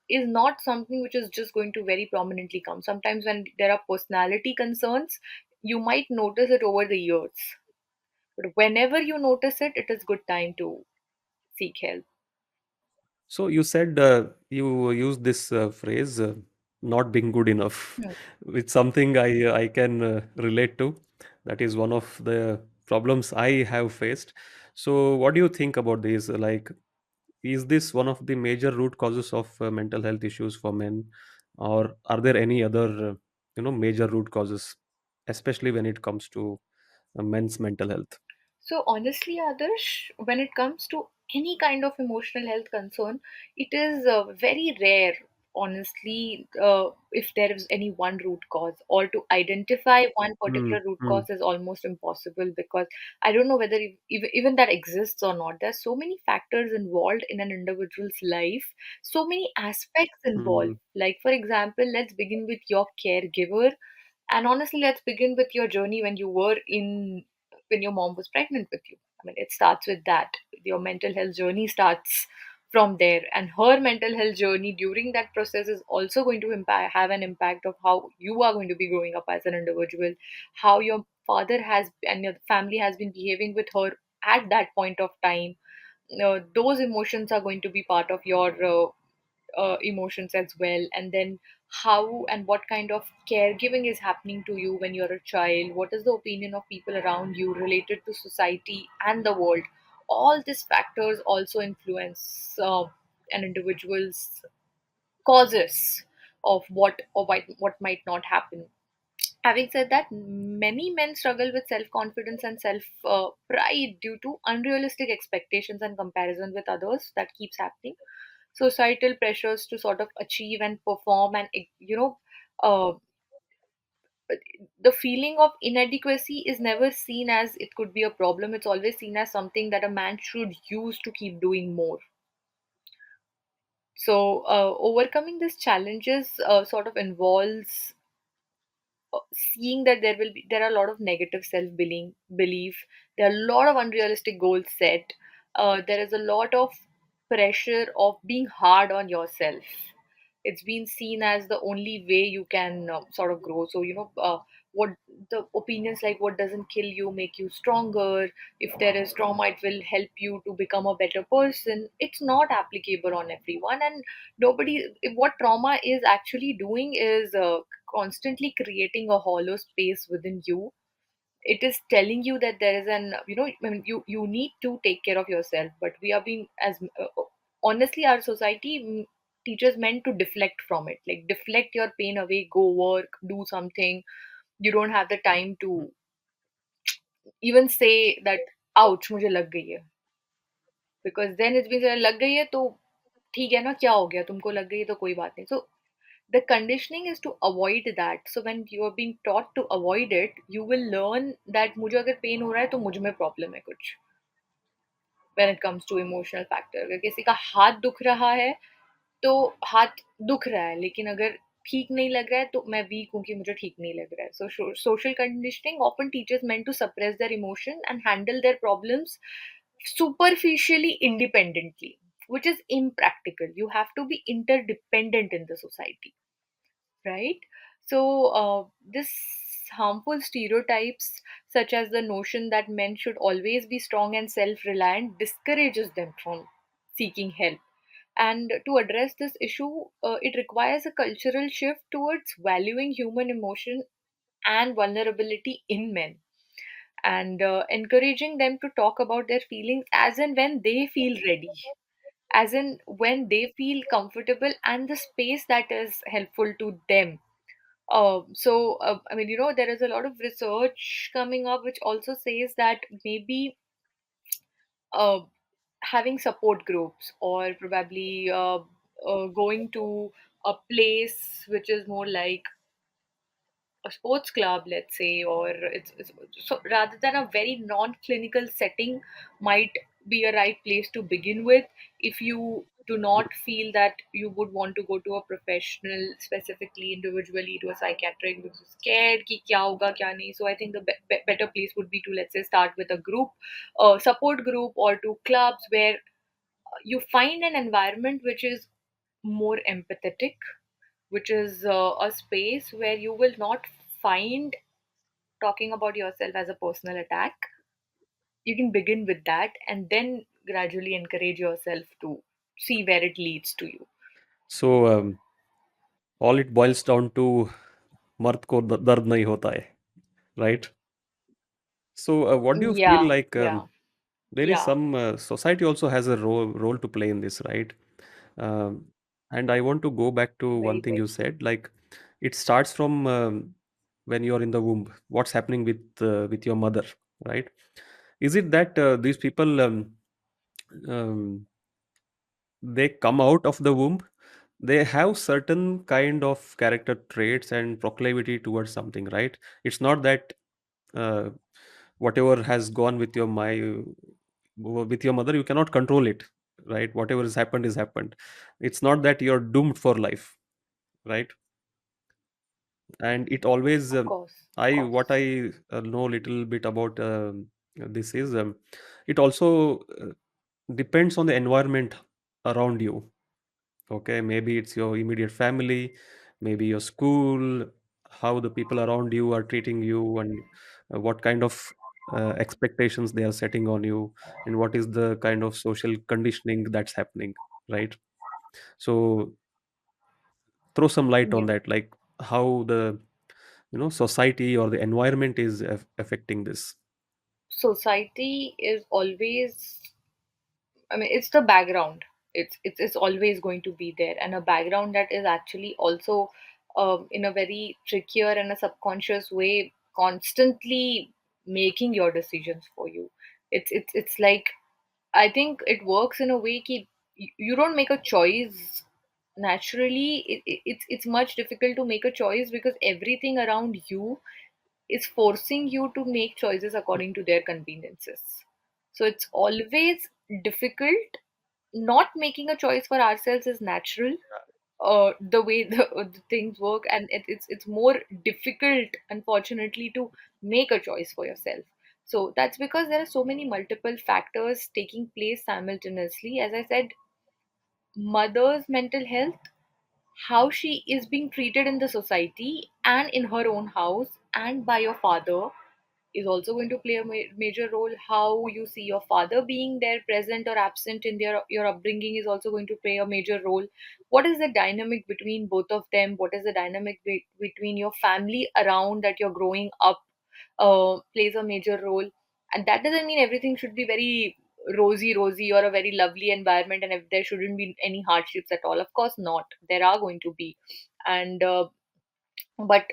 is not something which is just going to very prominently come. Sometimes when there are personality concerns, you might notice it over the years, but whenever you notice it, it is good time to seek help. So you said you used this phrase "not being good enough," Hmm. with something I can relate to. That is one of the problems I have faced. So what do you think about this? Like, is this one of the major root causes of mental health issues for men, or are there any other major root causes, especially when it comes to men's mental health? So honestly, Adarsh, when it comes to any kind of emotional health concern, it is very rare, honestly, if there is any one root cause, or to identify one Mm, particular root mm, cause is almost impossible, because I don't know whether even that exists or not. There's so many factors involved in an individual's life, so many aspects involved. mm, Like, for example, let's begin with your caregiver. And honestly, let's begin with your journey when your mom was pregnant with you. I mean, it starts with that. Your mental health journey starts from there, and her mental health journey during that process is also going to have an impact of how you are going to be growing up as an individual, how your father has and your family has been behaving with her at that point of time, those emotions are going to be part of your emotions as well. And then how and what kind of caregiving is happening to you when you're a child, what is the opinion of people around you related to society and the world. All these factors also influence an individual's causes of what might not happen. Having said that, many men struggle with self confidence and self pride due to unrealistic expectations and comparison with others that keeps happening. Societal pressures to sort of achieve and perform, and uh, the feeling of inadequacy is never seen as it could be a problem. It's always seen as something that a man should use to keep doing more. So, overcoming these challenges sort of involves seeing that there are a lot of negative belief, there are a lot of unrealistic goals set, there is a lot of pressure of being hard on yourself. It's been seen as the only way you can sort of grow. So what the opinions like what doesn't kill you make you stronger, if there is trauma it will help you to become a better person, it's not applicable on everyone. And nobody, what trauma is actually doing is constantly creating a hollow space within you. It is telling you that there is an I mean, you need to take care of yourself, but we are being as honestly our society teaches men to deflect from it, like deflect your pain away, go work, do something. You don't have the time to even say that ouch मुझे लग गई है, because then it's been said लग गई है तो ठीक है ना, क्या हो गया, तुमको लग गई है तो कोई बात नहीं. So the conditioning is to avoid that. So when you are being taught to avoid it, you will learn that मुझे अगर पेन हो रहा है तो मुझ में प्रॉब्लम है कुछ. When it comes to emotional factor, अगर किसी का हाथ दुख रहा है तो हाथ दुख रहा है, लेकिन अगर ठीक नहीं लग रहा है तो मैं वीक हूँ कि मुझे ठीक नहीं लग रहा है. So social conditioning often teaches men to suppress their emotion and handle their problems superficially independently, which is impractical. You have to be interdependent in the society, right? So, this harmful stereotypes, such as the notion that men should always be strong and self reliant, discourages them from seeking help. And to address this issue, it requires a cultural shift towards valuing human emotion and vulnerability in men, and encouraging them to talk about their feelings as and when they feel ready, as in when they feel comfortable and the space that is helpful to them. I mean, there is a lot of research coming up which also says that maybe uh, having support groups, or probably going to a place which is more like a sports club, let's say, or it's so rather than a very non-clinical setting, might be a right place to begin with if you do not feel that you would want to go to a professional, specifically individually to a psychiatric because you're scared ki kya hoga kya nahi. So I think the better place would be to, let's say, start with a group, support group, or to clubs where you find an environment which is more empathetic, which is a space where you will not find talking about yourself as a personal attack. You can begin with that and then gradually encourage yourself to see where it leads to you. So all it boils down to मर्द को दर्द नहीं होता है, right? So what do you feel Yeah, like yeah, there is yeah. some society also has a role to play in this, right? Um, and I want to go back to one Very, thing you very. said, like it starts from when you're in the womb. What's happening with your mother, right? Is it that these people um, they come out of the womb, they have certain kind of character traits and proclivity towards something, right? It's not that uh, whatever has gone with your mother, you cannot control it, right? Whatever has happened is happened. It's not that you're doomed for life, right? And it always Of course, of I what course. I know little bit about this is it also depends on the environment around you. Okay, maybe it's your immediate family, maybe your school, how the people around you are treating you, and what kind of expectations they are setting on you, and what is the kind of social conditioning that's happening, right? So throw some light on Yeah. that, like how the society or the environment is affecting this. Society is always, I mean, it's the background. It's always going to be there, and a background that is actually also, in a very trickier and a subconscious way, constantly making your decisions for you. It's like, I think it works in a way that you don't make a choice naturally. It's much difficult to make a choice because everything around you is forcing you to make choices according to their conveniences. So it's always difficult. Not making a choice for ourselves is natural, the way the things work, and it's more difficult, unfortunately, to make a choice for yourself. So that's because there are so many multiple factors taking place simultaneously. As I said, mother's mental health, how she is being treated in the society and in her own house and by your father, is also going to play a major role. How you see your father being there, present or absent in your upbringing, is also going to play a major role. What is the dynamic between both of them? What is the dynamic between your family around that you're growing up, plays a major role. And that doesn't mean everything should be very rosy or a very lovely environment, and if there shouldn't be any hardships at all. Of course not, there are going to be. And but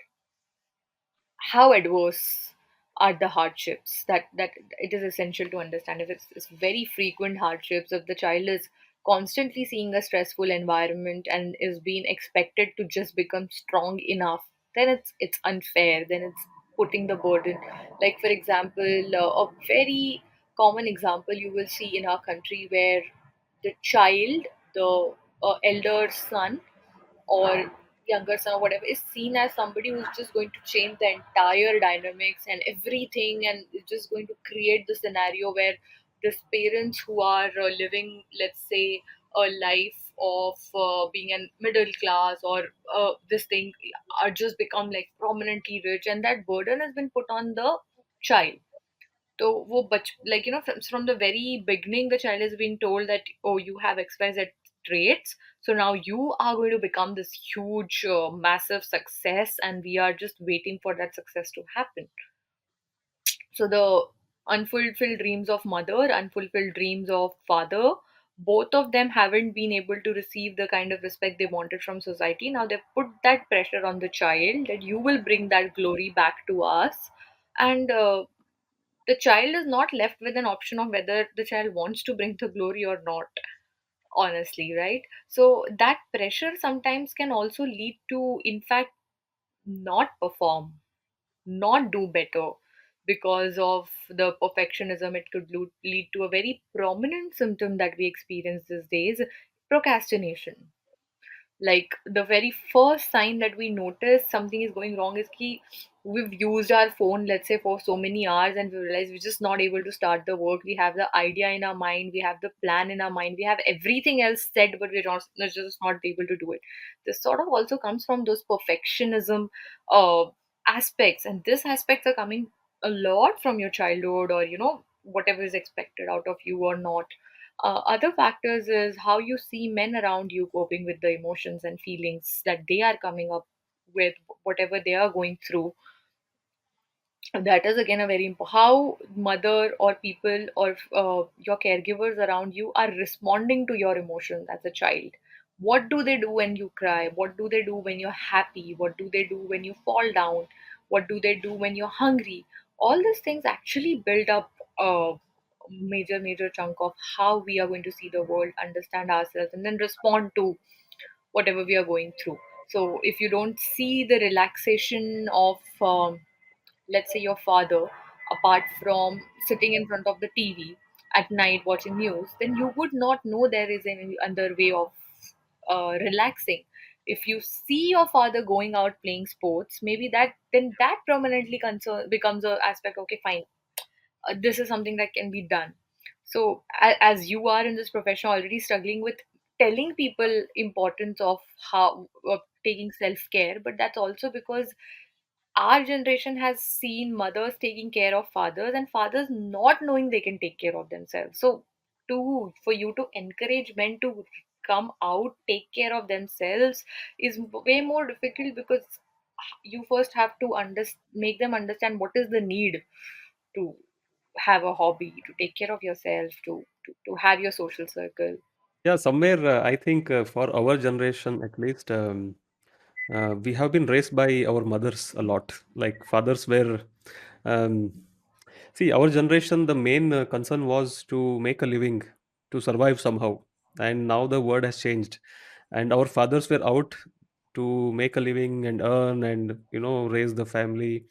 how adverse are the hardships, that it is essential to understand. If it's very frequent hardships, if the child is constantly seeing a stressful environment and is being expected to just become strong enough, then it's unfair, then it's putting the burden. Like, for example, a very common example you will see in our country, where the child, the elder son or younger son or whatever, is seen as somebody who's just going to change the entire dynamics and everything, and is just going to create the scenario where these parents who are living, let's say, a life of being a middle class or this thing, are just become like prominently rich, and that burden has been put on the child. तो वो बच like, from the very beginning, the child is being told that, oh, you have XYZ traits, so now you are going to become this huge massive success, and we are just waiting for that success to happen. So the unfulfilled dreams of mother, unfulfilled dreams of father, both of them haven't been able to receive the kind of respect they wanted from society. Now they put that pressure on the child that you will bring that glory back to us. And the child is not left with an option of whether the child wants to bring the glory or not, honestly, right? So that pressure sometimes can also lead to, in fact, not perform, not do better. Because of the perfectionism, it could lead to a very prominent symptom that we experience these days: procrastination. Like, the very first sign that we notice something is going wrong is ki we've used our phone, let's say, for so many hours, and we realize we're just not able to start the work. We have the idea in our mind, we have the plan in our mind, we have everything else said, but we're just not able to do it. This sort of also comes from those perfectionism uh, aspects, and these aspects are coming a lot from your childhood, or whatever is expected out of you or not. Other factors is how you see men around you coping with the emotions and feelings that they are coming up with, whatever they are going through. That is again a very important, how mother or people or your caregivers around you are responding to your emotions as a child. What do they do when you cry? What do they do when you're happy? What do they do when you fall down? What do they do when you're hungry? All these things actually build up a major chunk of how we are going to see the world, understand ourselves, and then respond to whatever we are going through. So if you don't see the relaxation of let's say your father, apart from sitting in front of the TV at night watching news, then you would not know there is any other way of relaxing. If you see your father going out playing sports, maybe that permanently becomes a aspect. Okay, fine, this is something that can be done. So as you are in this profession already struggling with telling people importance of how of taking self care, but that's also because our generation has seen mothers taking care of fathers and fathers not knowing they can take care of themselves. So to for you to encourage men to come out, take care of themselves is way more difficult, because you first have to make them understand what is the need to have a hobby, to take care of yourself, to have your social circle. Yeah, somewhere I think for our generation at least, we have been raised by our mothers a lot. Like fathers were, um, see, our generation, the main concern was to make a living, to survive somehow. And now the word has changed. And our fathers were out to make a living and earn and, raise the family.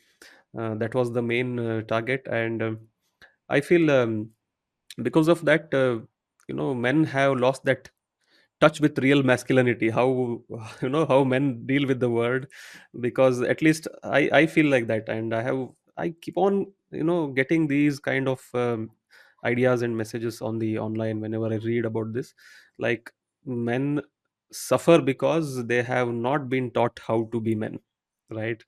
That was the main target. And I feel because of that, men have lost that touch with real masculinity, how how men deal with the word. Because at least I feel like that, and I keep on getting these kind of ideas and messages on the online whenever I read about this. Like, men suffer because they have not been taught how to be men, right?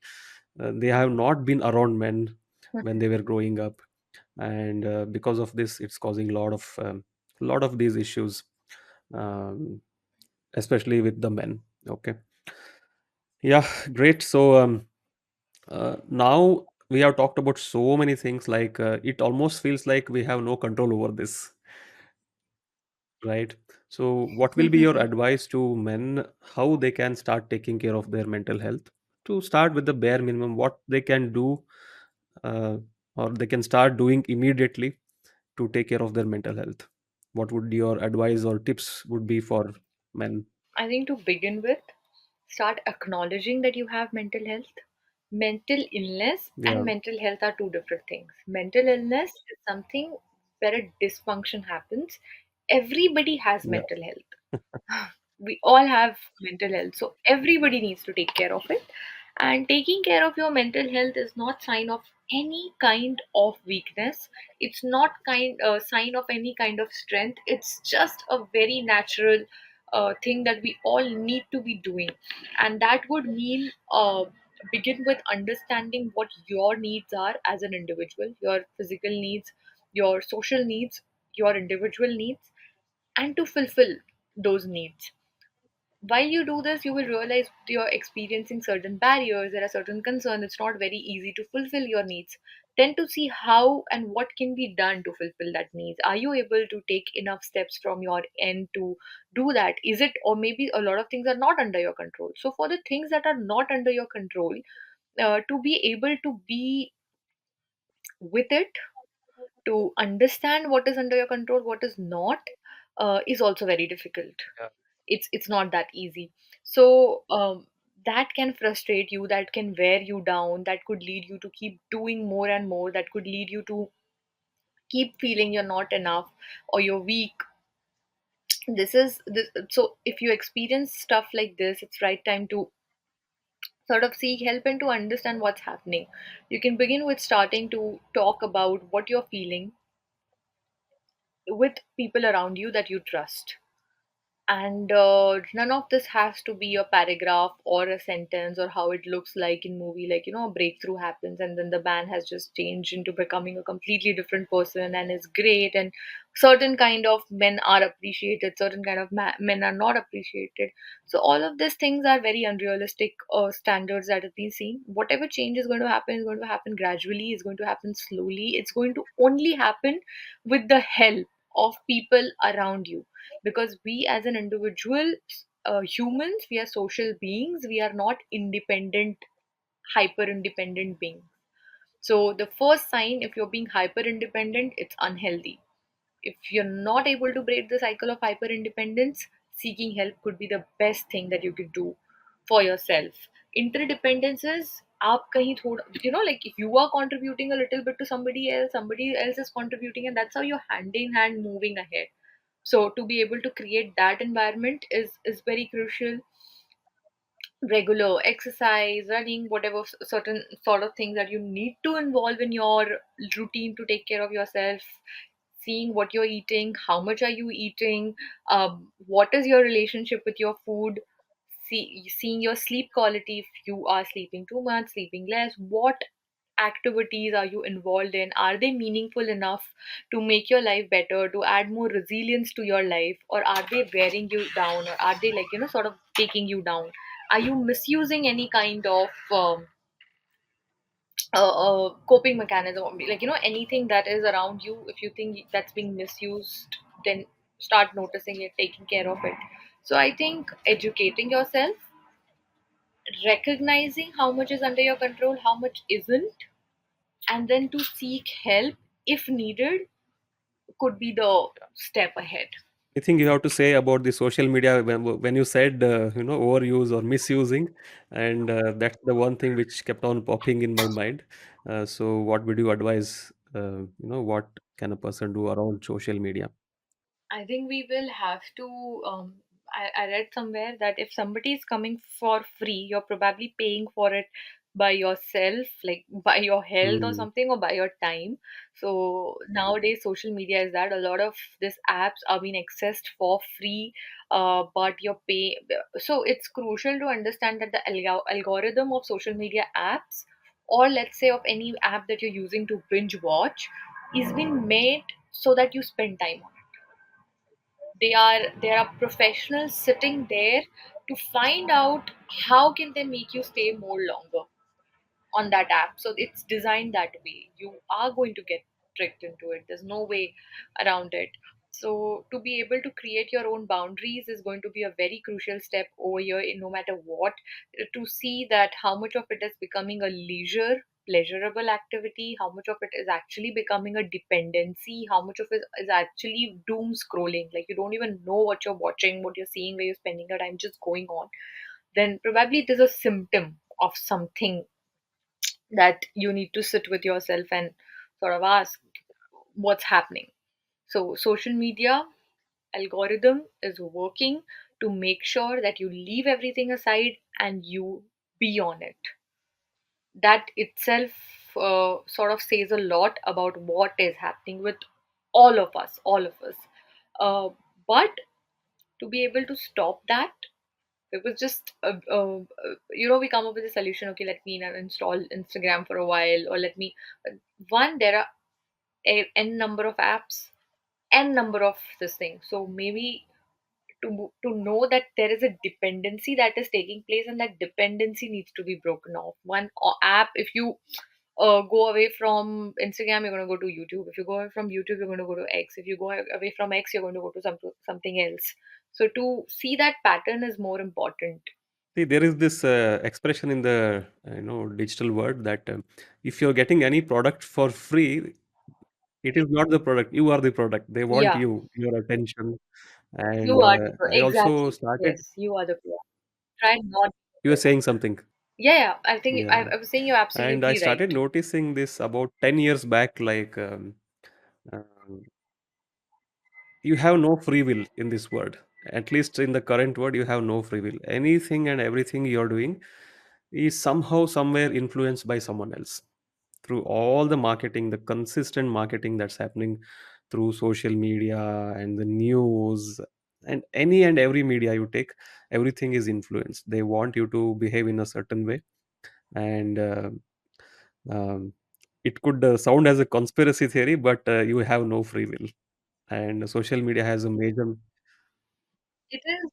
They have not been around men when they were growing up, and because of this it's causing a lot of these issues, um, especially with the men. Okay. Yeah, great. So now we have talked about so many things, like it almost feels like we have no control over this, right? So what will be your advice to men, how they can start taking care of their mental health? To start with the bare minimum, what they can do, uh, or they can start doing immediately to take care of their mental health. What would your advice or tips would be for men? I think to begin with, start acknowledging that you have mental health. Mental illness and Yeah, mental health are two different things. Mental illness is something where a dysfunction happens. Everybody has yeah, mental health. We all have mental health, so everybody needs to take care of it. And taking care of your mental health is not sign of any kind of weakness. It's not sign of any kind of strength. It's just a very natural thing that we all need to be doing. And that would mean begin with understanding what your needs are as an individual, your physical needs, your social needs, your individual needs, and to fulfill those needs. While you do this, you will realize you're experiencing certain barriers, there are certain concerns, it's not very easy to fulfill your needs. Then to see how and what can be done to fulfill that needs. Are you able to take enough steps from your end to do that? Is it, or maybe a lot of things are not under your control. So for the things that are not under your control, to be able to be with it, to understand what is under your control, what is not, is also very difficult. It's not that easy. So that can frustrate you, that can wear you down, that could lead you to keep doing more and more, that could lead you to keep feeling you're not enough or you're weak. This so if you experience stuff like this, it's right time to sort of seek help and to understand what's happening. You can begin with starting to talk about what you're feeling with people around you that you trust. And none of this has to be a paragraph or a sentence or how it looks like in movie, like a breakthrough happens and then the man has just changed into becoming a completely different person and is great, and certain kind of men are appreciated, certain kind of men are not appreciated. So all of these things are very unrealistic standards that have been seen. Whatever change is going to happen gradually, is going to happen slowly, it's going to only happen with the help of people around you. Because we as an individual, humans, we are social beings, we are not independent, hyper independent beings. So the first sign, if you're being hyper independent, it's unhealthy. If you're not able to break the cycle of hyper independence, seeking help could be the best thing that you could do for yourself. Interdependence is आप कहीं थोड़ा, like if you are contributing a little bit to somebody else is contributing, and that's how you're hand in hand moving ahead. So to be able to create that environment is very crucial. Regular exercise, running, whatever certain sort of things that you need to involve in your routine to take care of yourself. Seeing what you're eating, how much are you eating, what is your relationship with your food, seeing your sleep quality, if you are sleeping too much, sleeping less, what activities are you involved in, are they meaningful enough to make your life better, to add more resilience to your life, or are they wearing you down, or are they, like, sort of taking you down? Are you misusing any kind of coping mechanism, like, anything that is around you? If you think that's being misused, then start noticing it, taking care of it. So I think educating yourself, recognizing how much is under your control, how much isn't, and then to seek help if needed could be the step ahead. Anything you have to say about the social media when you said overuse or misusing, and that's the one thing which kept on popping in my mind. So what would you advise? What can a person do around social media? I think we will have to. I read somewhere that if somebody is coming for free, you're probably paying for it by yourself, like by your health or Mm. something, or by your time. So nowadays, social media is that a lot of these apps are being accessed for free, but you're pay. So it's crucial to understand that the algorithm of social media apps, or let's say of any app that you're using to binge watch, is being made so that you spend time on it. There are professionals sitting there to find out how can they make you stay more longer on that app. So it's designed that way. You are going to get tricked into it. There's no way around it. So to be able to create your own boundaries is going to be a very crucial step over here, in no matter what, to see that how much of it is becoming a leisure, pleasurable activity, how much of it is actually becoming a dependency, how much of it is actually doom scrolling. Like, you don't even know what you're watching, what you're seeing, where you're spending your time, just going on. Then probably it is a symptom of something that you need to sit with yourself and sort of ask what's happening. So, social media algorithm is working to make sure that you leave everything aside and you be on it. That itself sort of says a lot about what is happening with all of us. Uh, but to be able to stop that, it was just we come up with a solution. Okay, let me now install Instagram for a while, or let me one there are n number of apps, n number of this thing. So maybe to know that there is a dependency that is taking place, and that dependency needs to be broken off. One app, if you go away from Instagram, you're going to go to YouTube. If you go away from YouTube, you're going to go to X. If you go away from X, you're going to go to something else. So to see that pattern is more important. See, there is this expression in the digital world that if you're getting any product for free, it is not the product. You are the product. They want Yeah, you, your attention. you And are the pro. I also Exactly. started. Yes, you are the pro. Try not. You were saying something. Yeah, yeah. I think Yeah. I was saying you're And I absolutely right. started noticing this about 10 years back, like um, you have no free will in this world. At least in the current world, you have no free will. Anything and everything you're doing is somehow, somewhere influenced by someone else through all the marketing, the consistent marketing that's happening through social media and the news and any and every media you take, everything is influenced. They want you to behave in a certain way. And um, it could sound as a conspiracy theory, but you have no free will. And social media has a major. It is.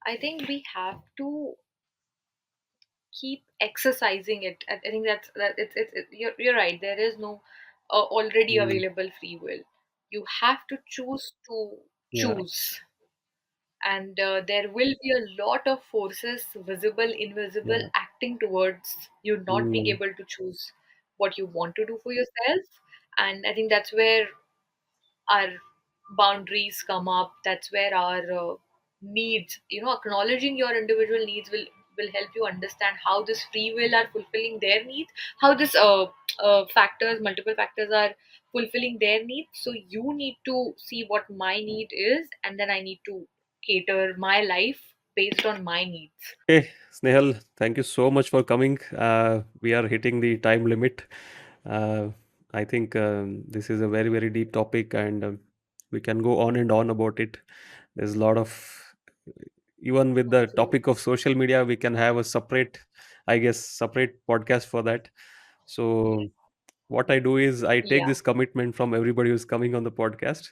I think we have to keep exercising it. I think that you're right. There is no already Mm, available free will. You have to choose to yeah. choose, and there will be a lot of forces, visible, invisible, Yeah. acting towards you not being Mm. able to choose what you want to do for yourself. And I think that's where our boundaries come up. That's where our needs, acknowledging your individual needs will help you understand how this free will are fulfilling their needs, how this factors, multiple factors are fulfilling their needs. So you need to see what my need is, and then I need to cater my life based on my needs. Okay, Snehal, thank you so much for coming. We are hitting the time limit. Uh, I think this is a very, very deep topic, and we can go on and on about it. There's a lot of even with the topic of social media, we can have a separate, I guess, separate podcast for that. So what I do is I take Yeah, this commitment from everybody who's coming on the podcast,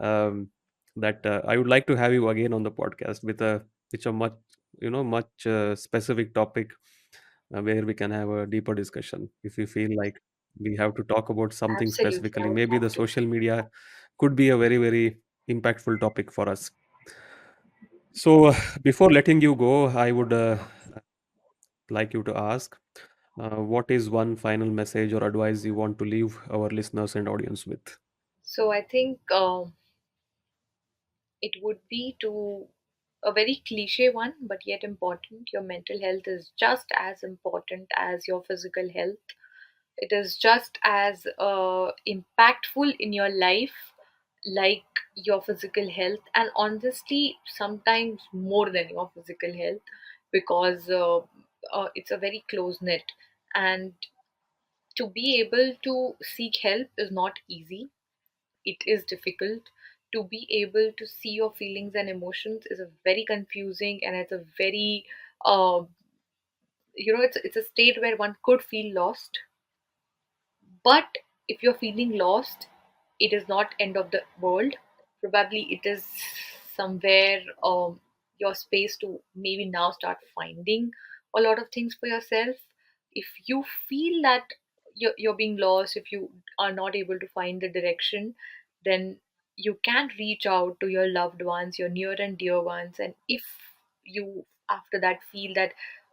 um, that I would like to have you again on the podcast with a much, much specific topic, where we can have a deeper discussion. If you feel like we have to talk about something absolutely. I specifically, would maybe love the to. social media could be a very, very impactful topic for us. So, before letting you go, I would like you to ask, what is one final message or advice you want to leave our listeners and audience with? So I think it would be to a very cliche one, but yet important. Your mental health is just as important as your physical health. It is just as impactful in your life like your physical health, and honestly, sometimes more than your physical health, because it's a very close knit. And to be able to seek help is not easy, it is difficult. To be able to see your feelings and emotions is a very confusing, and it's a very uh, it's a state where one could feel lost. But if you're feeling lost, it is not end of the world. Probably it is somewhere your space to maybe now start finding a lot of things for yourself. If you feel that you're being lost, if you are not able to find the direction, then you can reach out to your loved ones, your near and dear ones. And if you after that feel that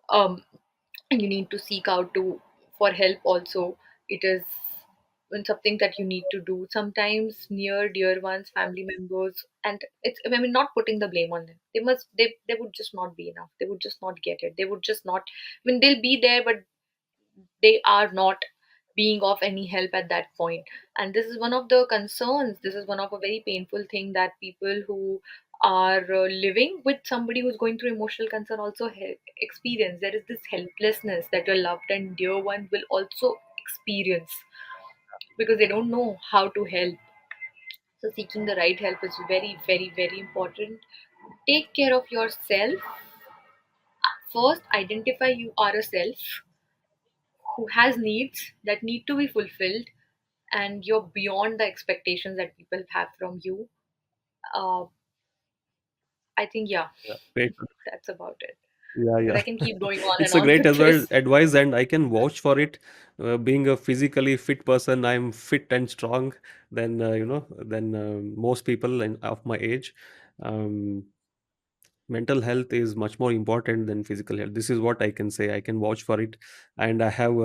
um, you need to seek out to for help also, it is when something that you need to do. Sometimes near dear ones, family members, and it's, I mean, not putting the blame on them, they would just not be enough, they would just not get it, they would just not, I mean, they'll be there, but they are not being of any help at that point. And this is one of the concerns, this is one of a very painful thing that people who are living with somebody who's going through emotional concern also experience. There is this helplessness that your loved and dear one will also experience because they don't know how to help. So seeking the right help is very, very, very important. Take care of yourself first. Identify you are a self who has needs that need to be fulfilled, and you're beyond the expectations that people have from you. uh, I think, yeah, Yeah, great. that's about it, Yeah, because yeah. I can keep going on and It's a on great with as well this. advice, and I can vouch for it. Being a physically fit person, I'm fit and strong than most people of my age. Um, Mental health is much more important than physical health. This is what I can say. I can vouch for it, and I have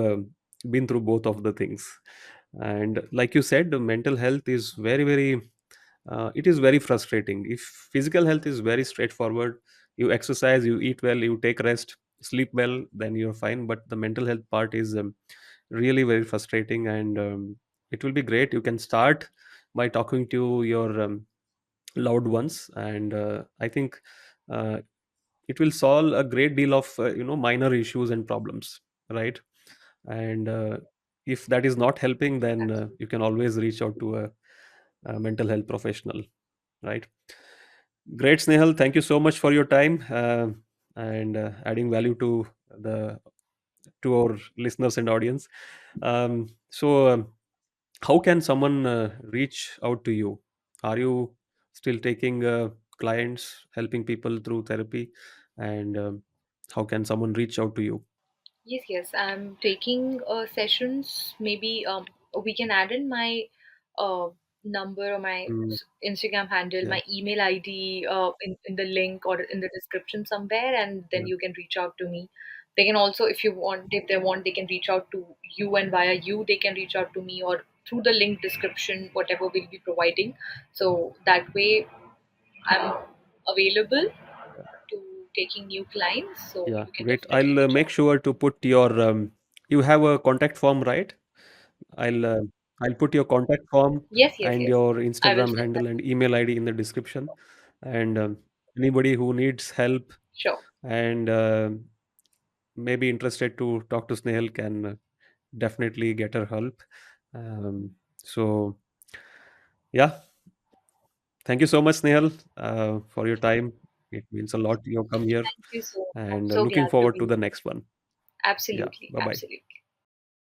been through both of the things. And like you said, the mental health is very, very it is very frustrating. If physical health is very straightforward, you exercise, you eat well, you take rest, sleep well, then you're fine. But the mental health part is really very frustrating, and it will be great. You can start by talking to your loved ones, and I think uh, it will solve a great deal of minor issues and problems, right? And if that is not helping, then Absolutely. you can always reach out to a mental health professional, right? Great, Snehal. Thank you so much for your time, and adding value the to our listeners and audience. How can someone reach out to you? Are you still taking clients, helping people through therapy, and how can someone reach out to you? Yes, yes, I'm taking sessions. Maybe we can add in my uh, number or my Mm, Instagram handle, yeah, my email ID in the link or in the description somewhere, and then yeah, you can reach out to me. They can also, if you want, if they want, they can reach out to you, and via you, they can reach out to me, or through the link description, whatever we'll be providing. So that way, I'm available to taking new clients. So yeah. you can Great. definitely I'll reach make out. sure to put your. You have a contact form, right? I'll uh, I'll put your contact form Yes, yes, and yes. your I will Instagram send that. handle and email ID in the description. And anybody who needs help Sure. and maybe interested to talk to Snehal can definitely get her help. So yeah, thank you so much, Snehal, for your time. It means a lot you come here, Thank you so much. I'm and so looking glad to forward be to the here. next one. Yeah. Absolutely, Bye bye. absolutely.